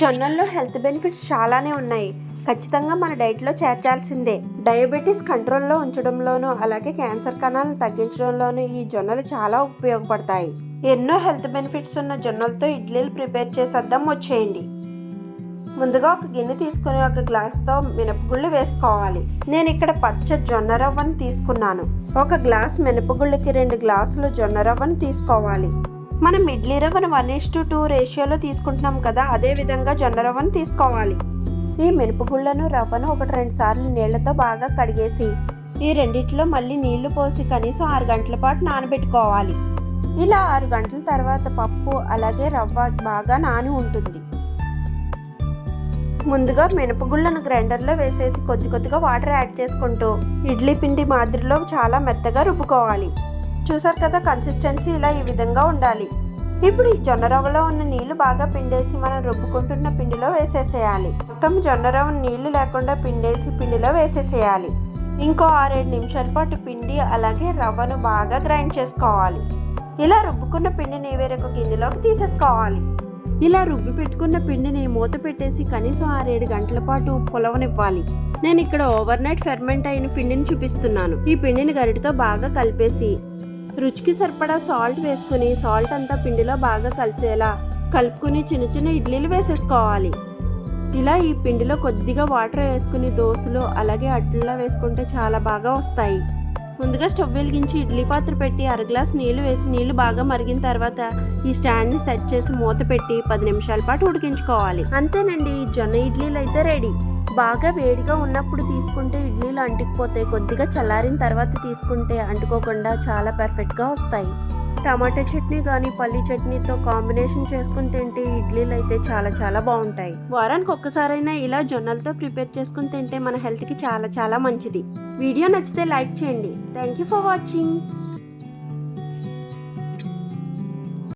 జొన్నల్లో health benefits చాలానే ఉన్నాయి. ఖచ్చితంగా మన డైట్లో చేర్చాల్సిందే. డయాబెటీస్ కంట్రోల్లో ఉంచడంలోనూ అలాగే క్యాన్సర్ కణాలను తగ్గించడంలోనూ ఈ జొన్నలు చాలా ఉపయోగపడతాయి. ఎన్నో హెల్త్ బెనిఫిట్స్ ఉన్న జొన్నలతో ఇడ్లీలు ప్రిపేర్ చేసేద్దాం, వచ్చేయండి. ముందుగా ఒక గిన్నె తీసుకుని ఒక గ్లాస్తో మినపగుళ్ళు వేసుకోవాలి. నేను ఇక్కడ పచ్చ జొన్న రవ్వను తీసుకున్నాను. ఒక గ్లాస్ మినపగుళ్ళకి 2 గ్లాసులు జొన్న రవ్వను తీసుకోవాలి. మనం ఇడ్లీ రవ్వను 1:2 రేషియోలో తీసుకుంటున్నాం కదా, అదే విధంగా జొన్న రవ్వను తీసుకోవాలి. ఈ మినపగుళ్ళను రవ్వను 1-2 సార్లు నీళ్లతో బాగా కడిగేసి ఈ రెండిట్లో మళ్ళీ నీళ్లు పోసి కనీసం 6 గంటల పాటు నానబెట్టుకోవాలి. ఇలా 6 గంటల తర్వాత పప్పు అలాగే రవ్వ బాగా నాని ఉంటుంది. ముందుగా మినపగుళ్ళను గ్రైండర్లో వేసేసి కొద్దిగా వాటర్ యాడ్ చేసుకుంటూ ఇడ్లీ పిండి మాదిరిలో చాలా మెత్తగా రుబ్బుకోవాలి. చూసారు కదా, కన్సిస్టెన్సీ ఇలా ఈ విధంగా ఉండాలి. ఇప్పుడు ఈ జొన్న రవ్వలో ఉన్న నీళ్లు బాగా పిండేసి మనం రుబ్బుకుంటున్న పిండిలో వేసేసేయాలి. మొత్తం జొన్న రవ్వ నీళ్లు లేకుండా పిండేసి పిండిలో వేసేసేయాలి. ఇంకో 6-7 నిమిషాల పాటు పిండి అలాగే రవ్వను బాగా గ్రైండ్ చేసుకోవాలి. ఇలా రుబ్బుకున్న పిండిని వేరొక గిన్నెలోకి తీసేసుకోవాలి. ఇలా రుబ్బి పెట్టుకున్న పిండిని మూత పెట్టేసి కనీసం 6-7 గంటల పాటు పులవనివ్వాలి. నేను ఇక్కడ ఓవర్ నైట్ ఫెర్మెంట్ అయిన పిండిని చూపిస్తున్నాను. ఈ పిండిని గరిటతో బాగా కలిపేసి రుచికి సరిపడా సాల్ట్ వేసుకుని సాల్ట్ అంతా పిండిలో బాగా కలిసేలా కలుపుకుని చిన్న ఇడ్లీలు వేసేసుకోవాలి. ఇలా ఈ పిండిలో కొద్దిగా వాటర్ వేసుకుని దోశలు అలాగే అట్లలో వేసుకుంటే చాలా బాగా వస్తాయి. ముందుగా స్టవ్ వెలిగించి ఇడ్లీ పాత్ర పెట్టి 1 గ్లాస్ నీళ్లు వేసి నీళ్లు బాగా మరిగిన తర్వాత ఈ స్టాండ్ని సెట్ చేసి మూత పెట్టి 10 నిమిషాల పాటు ఉడికించుకోవాలి. అంతేనండి, ఈ జొన్న ఇడ్లీలు అయితే రెడీ. బాగా వేడిగా ఉన్నప్పుడు తీసుకుంటే ఇడ్లీలు అంటుకుపోతాయి. కొద్దిగా చల్లారిన తర్వాత తీసుకుంటే అంటుకోకుండా చాలా పర్ఫెక్ట్గా వస్తాయి. టమాటా చట్నీ కానీ పల్లి చట్నీతో కాంబినేషన్ చేసుకుని తింటే ఇడ్లీలు అయితే చాలా బాగుంటాయి. వారానికి ఒక్కసారైనా ఇలా జొన్నలతో ప్రిపేర్ చేసుకుని తింటే మన హెల్త్కి చాలా మంచిది. వీడియో నచ్చితే లైక్ చేయండి. Thank you for watching.